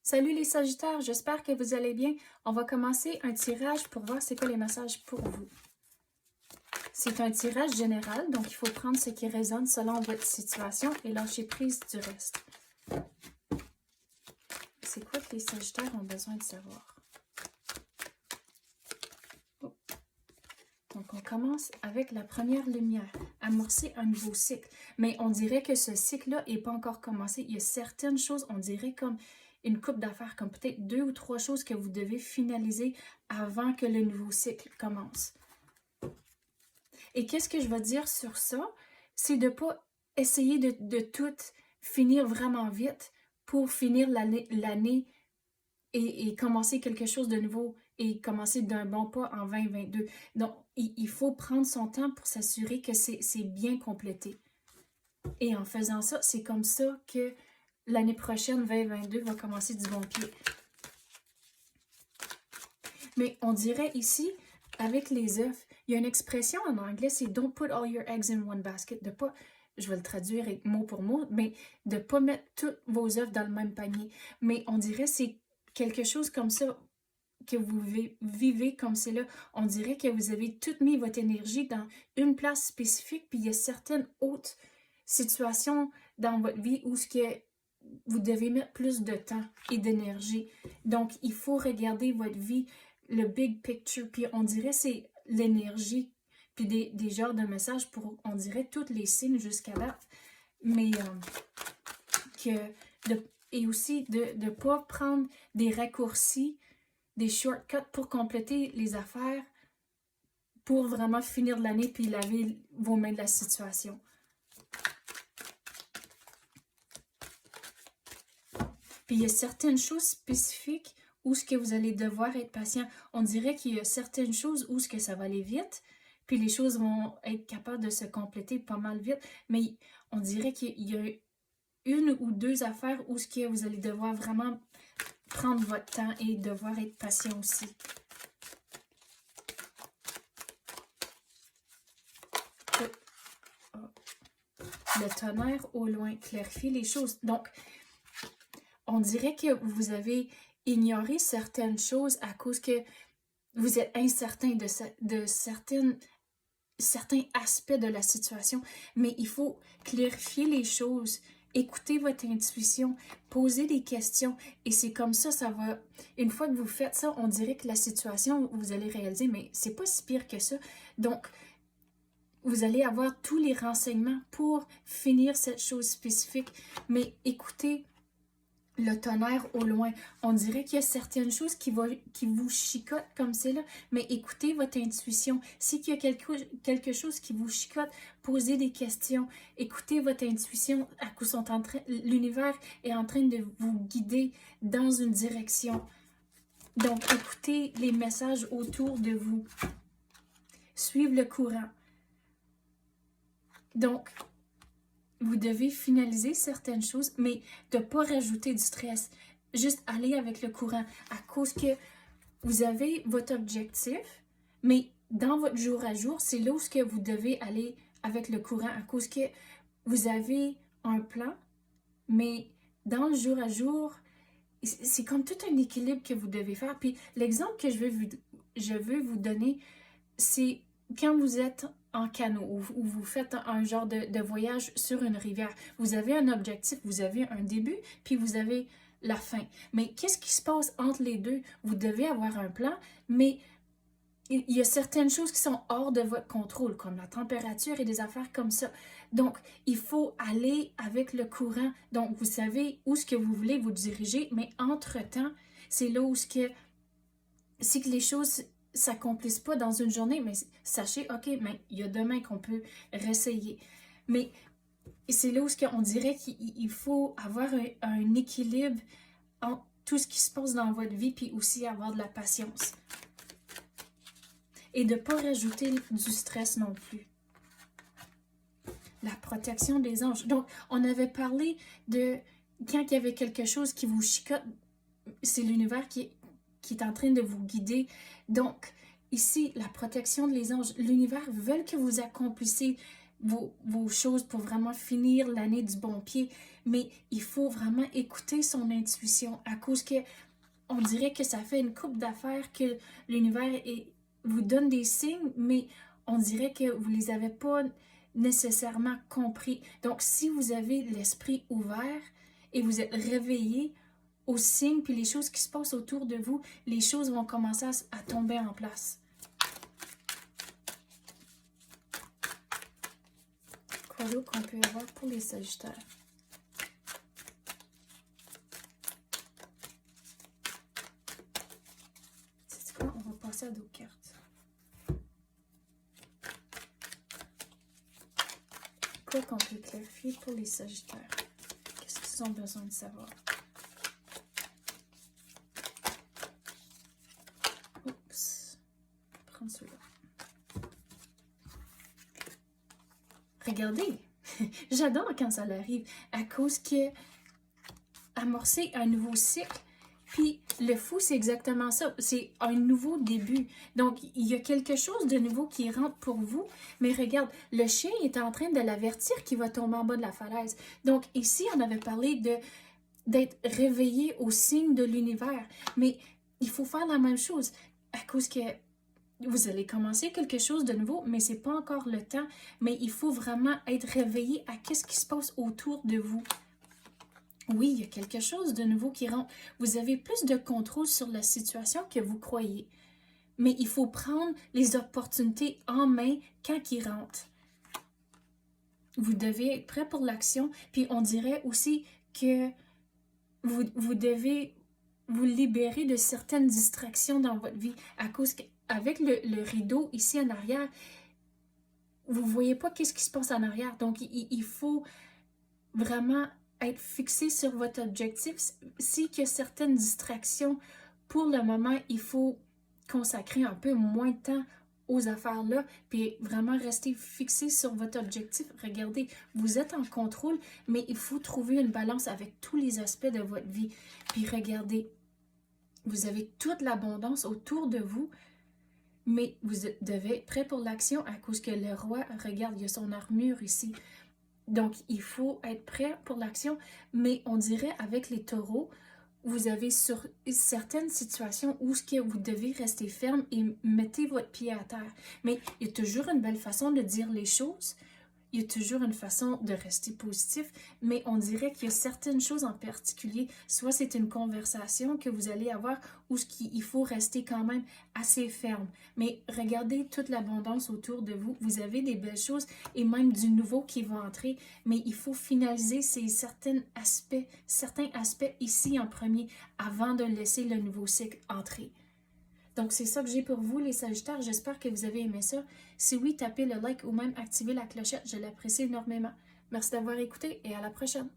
Salut les Sagittaires, j'espère que vous allez bien. On va commencer un tirage pour voir c'est quoi les messages pour vous. C'est un tirage général, donc il faut prendre ce qui résonne selon votre situation et lâcher prise du reste. C'est quoi que les Sagittaires ont besoin de savoir? Oh. Donc on commence avec la première lumière, amorcer un nouveau cycle. Mais on dirait que ce cycle-là n'est pas encore commencé. Il y a certaines choses, on dirait comme une coupe d'affaires, comme peut-être 2 ou 3 choses que vous devez finaliser avant que le nouveau cycle commence. Et qu'est-ce que je vais dire sur ça? C'est de ne pas essayer de tout finir vraiment vite pour finir l'année et commencer quelque chose de nouveau et commencer d'un bon pas en 2022. Donc, il faut prendre son temps pour s'assurer que c'est bien complété. Et en faisant ça, c'est comme ça que l'année prochaine, 2022, va commencer du bon pied. Mais on dirait ici, avec les œufs, il y a une expression en anglais, c'est « don't put all your eggs in one basket ». De pas, je vais le traduire mot pour mot, mais de ne pas mettre tous vos œufs dans le même panier. Mais on dirait c'est quelque chose comme ça que vous vivez comme c'est là. On dirait que vous avez tout mis votre énergie dans une place spécifique, puis il y a certaines autres situations dans votre vie où ce que vous devez mettre plus de temps et d'énergie. Donc, il faut regarder votre vie, le big picture, puis on dirait c'est l'énergie, puis des genres de messages pour, on dirait, tous les signes jusqu'à date. Mais et aussi de ne pas prendre des raccourcis, des shortcuts pour compléter les affaires, pour vraiment finir l'année puis laver vos mains de la situation. Puis il y a certaines choses spécifiques où ce que vous allez devoir être patient. On dirait qu'il y a certaines choses où ce que ça va aller vite, puis les choses vont être capables de se compléter pas mal vite, mais on dirait qu'il y a une ou deux affaires où ce que vous allez devoir vraiment prendre votre temps et devoir être patient aussi. Le tonnerre au loin clarifie les choses. Donc, on dirait que vous avez ignoré certaines choses à cause que vous êtes incertain de certains aspects de la situation. Mais il faut clarifier les choses, écouter votre intuition, poser des questions. Et c'est comme ça va... Une fois que vous faites ça, on dirait que la situation, vous allez réaliser, mais c'est pas si pire que ça. Donc, vous allez avoir tous les renseignements pour finir cette chose spécifique. Mais écoutez le tonnerre au loin. On dirait qu'il y a certaines choses qui vous chicotent comme c'est là, mais écoutez votre intuition. S'il y a quelque chose qui vous chicote, posez des questions. Écoutez votre intuition. À coup, l'univers est en train de vous guider dans une direction. Donc, écoutez les messages autour de vous. Suivez le courant. Donc, vous devez finaliser certaines choses, mais de ne pas rajouter du stress. Juste aller avec le courant à cause que vous avez votre objectif, mais dans votre jour à jour, c'est là où vous devez aller avec le courant à cause que vous avez un plan, mais dans le jour à jour, c'est comme tout un équilibre que vous devez faire. Puis l'exemple que je veux vous donner, c'est quand vous êtes en canot ou vous faites un genre de voyage sur une rivière. Vous avez un objectif, vous avez un début, puis vous avez la fin. Mais qu'est-ce qui se passe entre les deux? Vous devez avoir un plan, mais il y a certaines choses qui sont hors de votre contrôle, comme la température et des affaires comme ça. Donc, il faut aller avec le courant. Donc, vous savez où ce que vous voulez vous diriger, mais entre-temps, c'est là où c'est que les choses s'accomplissent pas dans une journée, mais sachez, ok, mais il y a demain qu'on peut réessayer. Mais c'est là où on dirait qu'il faut avoir un équilibre entre tout ce qui se passe dans votre vie, puis aussi avoir de la patience. Et de ne pas rajouter du stress non plus. La protection des anges. Donc, on avait parlé de quand il y avait quelque chose qui vous chicote, c'est l'univers qui est en train de vous guider. Donc, ici, la protection des anges, l'univers veut que vous accomplissiez vos choses pour vraiment finir l'année du bon pied. Mais il faut vraiment écouter son intuition à cause que on dirait que ça fait une couple d'affaires que l'univers vous donne des signes, mais on dirait que vous les avez pas nécessairement compris. Donc, si vous avez l'esprit ouvert et vous êtes réveillé aux signes puis les choses qui se passent autour de vous, les choses vont commencer à tomber en place. Quoi d'autre qu'on peut avoir pour les Sagittaires? C'est quoi? On va passer à d'autres cartes. Quoi qu'on peut clarifier pour les Sagittaires? Qu'est-ce qu'ils ont besoin de savoir? Oups. Prendre celui-là. Regardez, j'adore quand ça arrive, à cause que amorcer un nouveau cycle, puis le fou, c'est exactement ça, c'est un nouveau début. Donc, il y a quelque chose de nouveau qui rentre pour vous, mais regarde, le chien est en train de l'avertir qu'il va tomber en bas de la falaise. Donc, ici, on avait parlé d'être réveillé aux signes de l'univers, mais il faut faire la même chose, à cause que vous allez commencer quelque chose de nouveau, mais c'est pas encore le temps. Mais il faut vraiment être réveillé à qu'est-ce qui se passe autour de vous. Oui, il y a quelque chose de nouveau qui rentre. Vous avez plus de contrôle sur la situation que vous croyez. Mais il faut prendre les opportunités en main quand ils rentrent. Vous devez être prêt pour l'action. Puis on dirait aussi que vous devez vous libérer de certaines distractions dans votre vie à cause qu'avec le rideau ici en arrière, vous ne voyez pas qu'est-ce qui se passe en arrière. Donc, il faut vraiment être fixé sur votre objectif. S'il y a certaines distractions, pour le moment, il faut consacrer un peu moins de temps aux affaires-là, puis vraiment rester fixé sur votre objectif. Regardez, vous êtes en contrôle, mais il faut trouver une balance avec tous les aspects de votre vie. Puis regardez, vous avez toute l'abondance autour de vous, mais vous devez être prêt pour l'action à cause que le roi, regarde, il y a son armure ici. Donc, il faut être prêt pour l'action, mais on dirait avec les taureaux, vous avez sur certaines situations où vous devez rester ferme et mettez votre pied à terre. Mais il y a toujours une belle façon de dire les choses. Il y a toujours une façon de rester positif, mais on dirait qu'il y a certaines choses en particulier, soit c'est une conversation que vous allez avoir ou il faut rester quand même assez ferme. Mais regardez toute l'abondance autour de vous, vous avez des belles choses et même du nouveau qui va entrer, mais il faut finaliser certains aspects ici en premier avant de laisser le nouveau cycle entrer. Donc, c'est ça que j'ai pour vous, les Sagittaires. J'espère que vous avez aimé ça. Si oui, tapez le like ou même activez la clochette. Je l'apprécie énormément. Merci d'avoir écouté et à la prochaine.